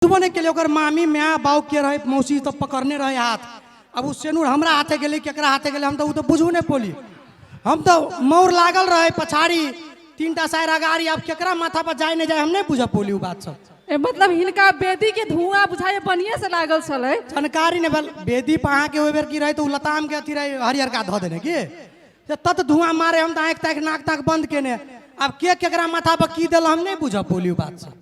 बने के लिए मामी म्या बाऊ के रहे मौसी तो पकड़ने रहे हाथ। अब उस सेनूर हमरा हाथे गेले केकरा हाथे गेले हम तो बुझू नहीं पोली। हम तो मोर लागल रहे पछाड़ी तीनटा साइर अगाड़ी। अब केकरा माथा पर जाए नहीं जाए हम नहीं बुझ पोली बात सब। मतलब हिनका बेदी के धुआं बुझाए बढ़िया से लागल छले। जानकारी नहीं भेल बेदी पहा के ओइ बेर की रहे तो लताम के अथी रहे हरियर का धो देने की तत धुआं मारे हम तो आँख ताक नाक ताक बंद केने। अब के केकरा माथा पर की दिल हम नहीं बुझ पोली बात सब।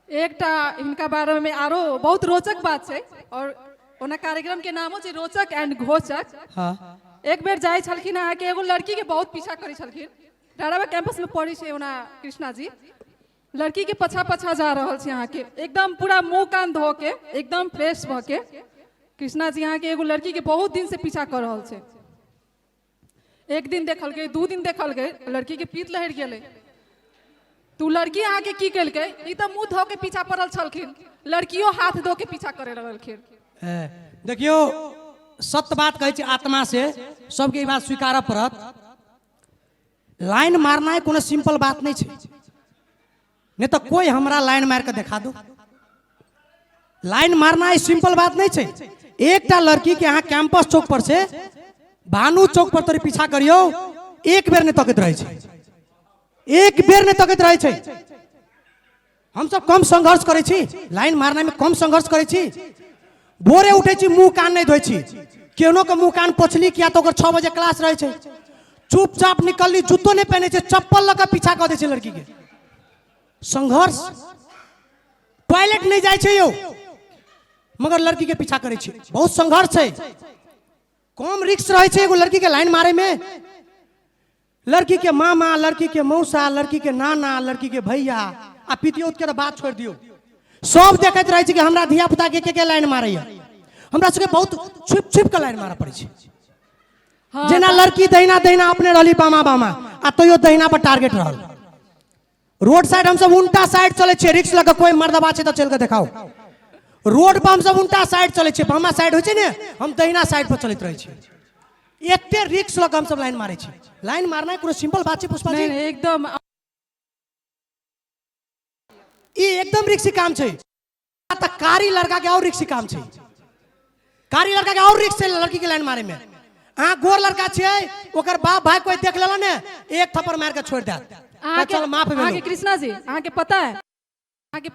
एकटा इनका बारे में आरो बहुत रोचक बात है और ओना कार्यक्रम के नाम है रोचक एंड घोचक। हाँ। एक बेर जाए छलखिन अहाँ के एगो लड़की के बहुत पीछा करी छलखिन। डारावा कैंपस में पढ़ी छे ओना कृष्णा जी लड़की के पछा पछा जा रहल छे अहाँ के एकदम पूरा मुंह कान धो के एकदम फ्रेश भ के कृष्णा जी अहाँ के एगो लड़की के बहुत दिन से पीछा कर रहल छे। एक दिन देखल गए दू दिन देखल गए लड़की के पीत लहर गेले। तू लड़की अहाँ के की केलकै ई त मुंह धो के पीछा पड़ल छलखिन लड़कियों हाथ धो के पीछा करे लगलखिन। देखियो सत्य बात कहै छी आत्मा से सबके ई बात स्वीकार पड़त। लाइन मारना है कोनो सिंपल बात नहीं छे। नहीं तो कोई हमरा लाइन मार के दिखा दो। लाइन मारना है सिंपल बात नहीं छे। एकटा लड़की के यहाँ कैंपस चौक पर से भानु चौक पर तोरी पीछा करियो एक बेर नहीं तकत रहे छे। एक बेर नहीं तकत रहे छे। हम सब कम संघर्ष करे छी लाइन मारना में कम संघर्ष करे छी। भोरे उठे छी मुंह कान नहीं धोई छी केनो के मुंह कान पोछली किया तो 6 बजे क्लास रहे छे चुपचाप निकलली जूतो नहीं पहने छे चप्पल लगा पीछा कर दे छे लड़की के। संघर्ष टॉयलेट नहीं जाए छे यो मगर लड़की के पीछा करे छे बहुत संघर्ष है। कम रिस्क रहे छे एगो लड़की के लाइन मारे में। लड़की के मामा लड़की के मौसा लड़की के नाना लड़की के भैया आ पितियोत के बात छोड़ दियो सब देखत रहे छे कि हमरा धिया पुता के लाइन मारे हमरा सबके बहुत छुप छुप के लाइन मारा पड़े छे। हाँ, जेना लड़की दहिना दहिना अपने रहली बामा बामा आ तो दहिना पर टारगेट रहल। रोड साइड हम सब उल्टा साइड चले छे रिक्स लगा कोई मर्दबा छे तो चल के दिखाओ। रोड पर हम सब उल्टा साइड चले छे बामा साइड होय छे ने हम दहिना साइड पर चलत रहे छे। एते रिक्स लगा हम सब लाइन मारे छे। लाइन मारना है कोनो सिंपल बात छे पुष्पा जी एकदम ये एकदम रिक्सी काम छे। त कारी लड़का के और रिक्सी काम छे। कारी लड़का के और रिक्स छे लड़की के लाइन मारे में। आ गोर लड़का छे ओकर बाप भाई कोई देख लेला ने एक थप्पड़ मार के छोड़ दे चल माफ भेलो। आगे कृष्णा जी आगे पता है आगे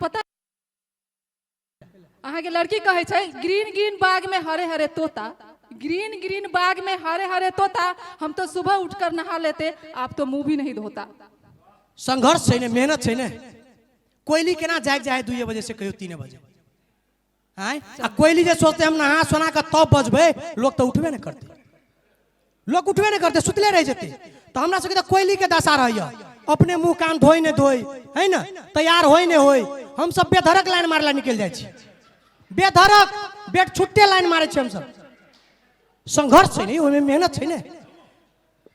के लड़की कहे छे ग्रीन ग्रीन बाग में हरे हरे तोता ग्रीन ग्रीन बाग में हरे हरे तोता हम तो सुबह उठकर नहा लेते आप तो मुंह भी नहीं धोता। संघर्ष छे ने मेहनत छे ने। कोयली केना जाग जाए 2 बजे से कहियो 3 बजे आय आ कोयली जे सोचते हम नहा सोना के तब बजबे लोग तो उठबे नहीं करते। लोग उठबे नहीं करते सुतले रह जेते। तो हमरा सबके तो कोयली के दशा रहैया अपने मुंह कान धोई ने धोई है ना तैयार होई ने होई हम सब बेधड़क लाइन मारला निकल जाए छी। बेधड़क बेट छुट्टे लाइन मारे छी हम सब। संघर्ष छे ने ओमे मेहनत छे ने।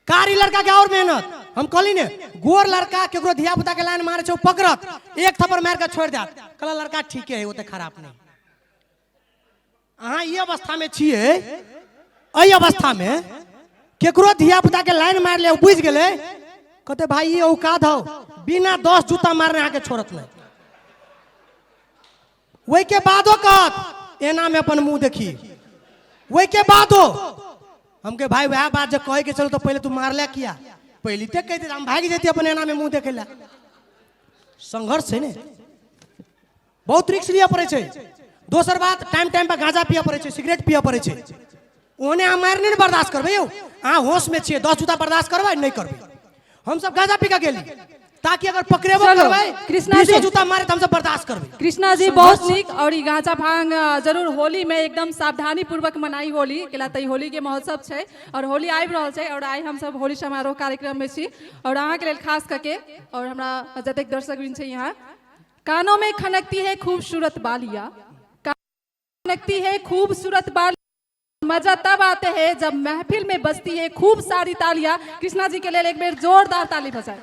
कारी लड़का के और मेहनत हम कहली ने गोर लड़का केकरो धिया पुता के लाइन मारे छे पकड़त एक थप्पड़ मार के छोड़ देत कहला लड़का ठीक है ओते खराब नहीं। अहाँ ई अवस्था में छिए एई अवस्था में केकरो धिया पुता के लाइन मार ले बुझ गेले कहते भाई ये औकात हो बिना 10 जूता मारने आके छोड़त नहीं। वही के बादो कहत एना में अपन मुंह देखी वही के बादो हमके भाई वह बात जब कहे के चलो तो पहले तू मार ले किया पहले तक कहते हम भाग जेती अपन एना में मुंह देखे ला। संघर्ष है ने बहुत रिस्क लिया पड़े छे। दोसर बात टाइम टाइम पर गांजा पिया पड़े छे सिगरेट पिया पड़े छे ओने हम मार नहीं बर्दाश्त करबे यो अहाँ होश में छिए 10 जूता बर्दाश्त करबे नहीं करबे। हम सब गांजा पी के गेली ताकि अगर पकड़ेबो करबे कृष्णा जी जूता मारे त हम सब बर्दाश्त करबे। कृष्णा जी बहुत नीक और ई गांजा भांग जरूर होली में एकदम सावधानी पूर्वक मनाई होली केला तई होली के महोत्सव छे और होली आबि रहल छे और आई हम सब होली समारोह कार्यक्रम में छी और अहाँ के लेल खास करके और हमरा जतेक दर्शक बिन छे यहाँ कानों में खनकती है खूबसूरत बालियां खनकती है खूबसूरत बालियां मजा तब आते हैं जब महफिल में बजती है खूब सारी तालियां। कृष्णा जी के लिए एक बार जोरदार ताली बजाएं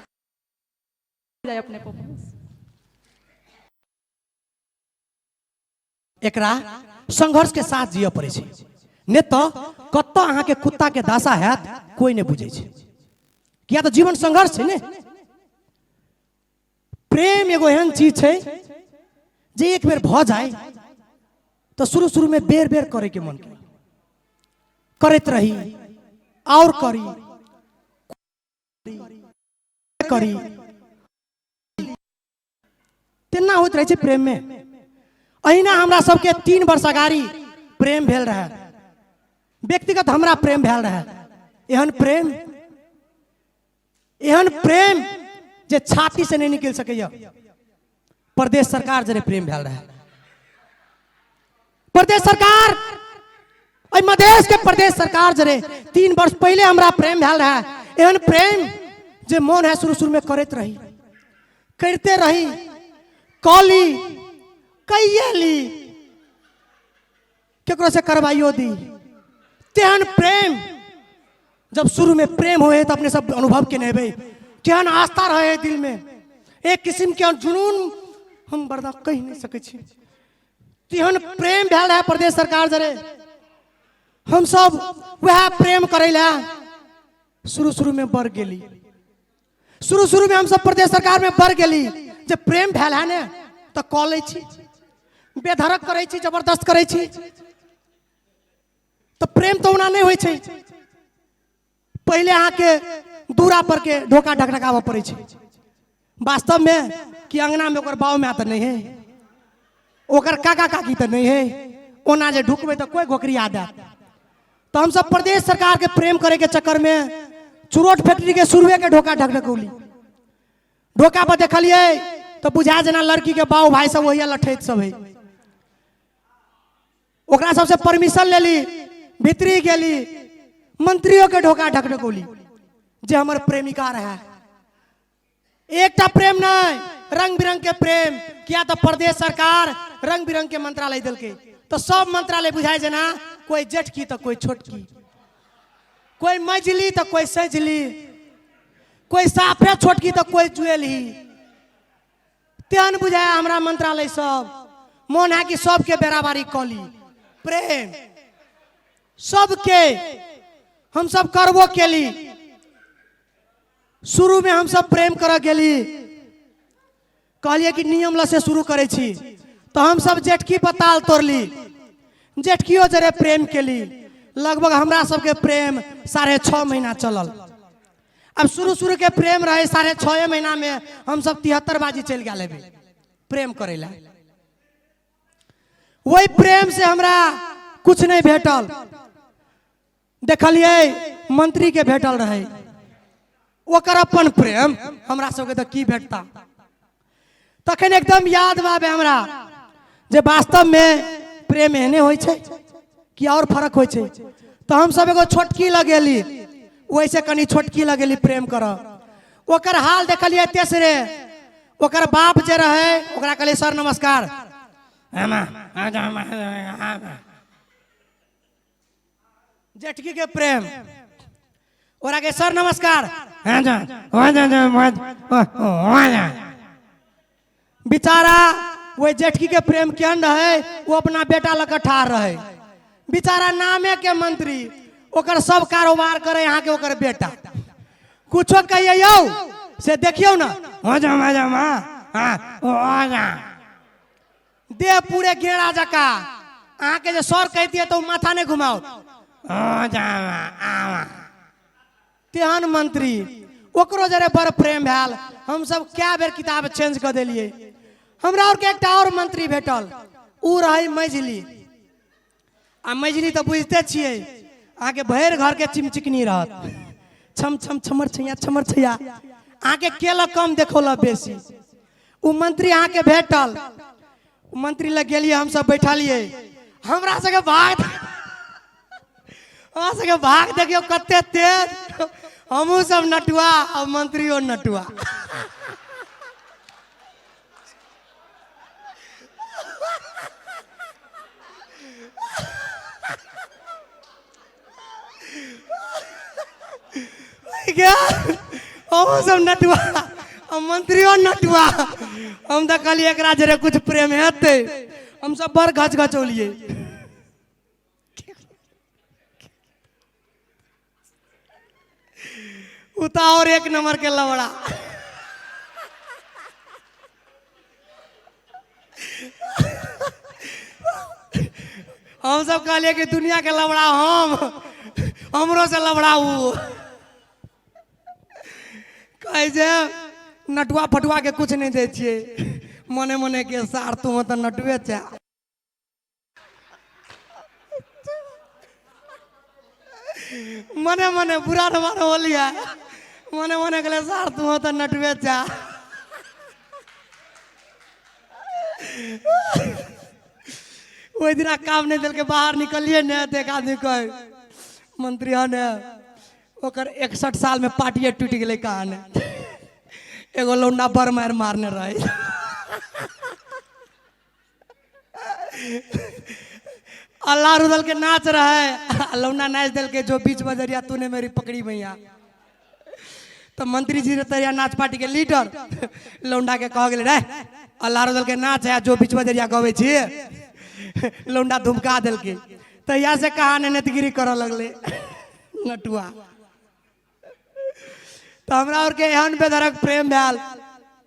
अपने एकरा संघर्ष के साथ जिया पड़े छे ने तो कत्तो अहाँ के कुत्ता के दासा हैत कोई नहीं बुझे छे किया तो जीवन संघर्ष है ने। प्रेम एगो एहन चीज है जे एक बेर भ जाए तो शुरू शुरू में बेर बेर करे के मन करत रही और करी तेना होत रहे प्रेम में। अहिना हमरा सबके 3 वर्ष अगाड़ी प्रेम भेल रहे, व्यक्तिगत हमरा प्रेम भेल रहे। एहन प्रेम जे छाती से नहीं निकल सके। प्रदेश सरकार जरे प्रेम भेल रहे। प्रदेश सरकार मधेश के प्रदेश सरकार जरे 3 वर्ष पहले हमरा प्रेम भेल रहे। एहन प्रेम जे मन है शुरू शुरू में करते रही कॉली कैली केकरो से करवाइयो दी। तेहन प्रेम जब शुरू में प्रेम होए तो अपने सब अनुभव के नेबे तेहन आस्था रहे दिल में, एक किस्म के जुनून हम बर्दाश्त कह नहीं सके छी। तेहन प्रेम भेल है प्रदेश सरकार जरे। हम सब वह प्रेम करे ला शुरू शुरू में बढ़ गेली। शुरू शुरू में हम सब प्रदेश सरकार में बढ़ गेली। जब प्रेम भेल है ने तो कॉल लै छी, बेधड़क करे छी, जबरदस्त करे छी। तो प्रेम तो उना नहीं होय छै। पहले अहाँ के दूरा पर के ढोका ढकढकावा पड़े छै। वास्तव में कि अंगना में ओकर बाव में तो नहीं है, ओकर काका काकी तो नहीं है। ओना जे ढुकबे तो कोई घोकरी आ जात। तो हम सब प्रदेश सरकार के प्रेम करे के चक्कर में चुरोट फैक्ट्री के शुरुए के ढोका ढकढकौली। ढोका पर देखलिए तो बुझा जना लड़की के बाऊ भाई सब वही लठैत सब है। ओकरा सबसे परमिशन लेली, भीतरी गेली, मंत्रियों के ढोका ढकढकौली जे हमर प्रेमिका रहे। एकटा प्रेम नहीं, रंग बिरंग के प्रेम किया। तो प्रदेश सरकार रंग बिरंग के मंत्रालय दिल के तो सब मंत्रालय बुझाए जना, कोई जेठकी तो कोई छोटकी, कोई मझली तो कोई सजली, कोई साफे छोटकी तो कोई जुएली। तेहन बुझाया हमरा मंत्रालय सब। मन है कि सबके बेराबारी कली प्रेम सबके हम सब करबो केली। शुरू में हम सब प्रेम कर गेली, कहलिए कि नियम से शुरू करे छी। तो हम सब जेठकी पर ताल तोड़ली, जेठकियो जरे प्रेम केली। लगभग हमरा सबके प्रेम 6.5 महीना चलल। अब शुरू शुरू के प्रेम रहे 6.5 महीना में हम सब 73 बाजी चल गए प्रेम करे ला। वही प्रेम से हमरा कुछ नहीं भेटल। देखलिए मंत्री के भेटल रहे, ओकर अपन प्रेम हमरा सबके तो की भेटता। तखन एकदम याद बाबे हमरा जे वास्तव में प्रेम एहने होय छै कि और फर्क होय छै। तो हम सब एगो छोटकी लगेली, वैसे कनी छोटकी लगेली प्रेम कर। ओकर हाल देखलिए तेसरे। ओकर बाप जे रहे ओकरा कहलिए सर नमस्कार। जेठकी के प्रेम ओरा के सर नमस्कार। बेचारा वो जेठकी के प्रेम केहन रहे, वो अपना बेटा लग ठाड़ रहे। बेचारा नामे के मंत्री, ओकर सब कारोबार करे यहाँ के ओकर बेटा। कुछो कहिए यौ से देखियो ना, दे पूरे गेड़ा जका। अहाँ के जे सर कहती है तो माथा नहीं घुमाओ। तेहन मंत्री ओकरो जरे बड़ प्रेम भेल। हम सब क्या बेर किताब चेंज कर दिलिए। हमरा और के एकटा और मंत्री भेटल, उ रही मझली। आ मझली तो बुझते छिए अहाँ के भैर घर के चिमचिकनी रहत, छम छम छमर छैया छमर छैया। अहाँ के केला कम देखोला बेसी। उ मंत्री अहाँ के भेटल, मंत्री लग गेलिए, हम सब बैठलिए। हमरा सके भाग देखियो कते तेज। हमू सब नटुआ और मंत्रियों नटुआ। हमू सब नटुआ और मंत्रियों नटुआ। हम तो कहलिए एकरा जरे कुछ प्रेम हेते। हम सब बड़ घच घचौलिए। उता और एक नंबर के लवड़ा। हम सब कहलिए कि दुनिया के लबड़ा हम हमरो से लबड़ाऊ कहे जे नटुआ फटुआ के कुछ नहीं दे छिए मने मने के सार तुम तो नटुए चा मने मने बुरा न मानो बोलिया मने मने के सार तुम तो नटुए चा वही दिन काम नहीं दिल के बाहर निकलिए न तो एक आदमी कहे मंत्री ने ओकर 61 साल में पार्टी टूट गए कहान एगो लौंडा बर मार मारने रहे अल्लाह रुदल के नाच रहे लौंडा नाच दिल के जो बीच बजरिया तूने मेरी पकड़ी भैया तो मंत्री जी तरिया नाच पार्टी के लीडर लौंडा के कह गए रे अल्लाह रुदल के नाच है जो बीच बजरिया गवे छी लौंडा धुमका दिल के तो यहाँ से कहा ने नेतगिरी कर लगले नटुआ तो हमरा और के एहन बेधरक प्रेम भैल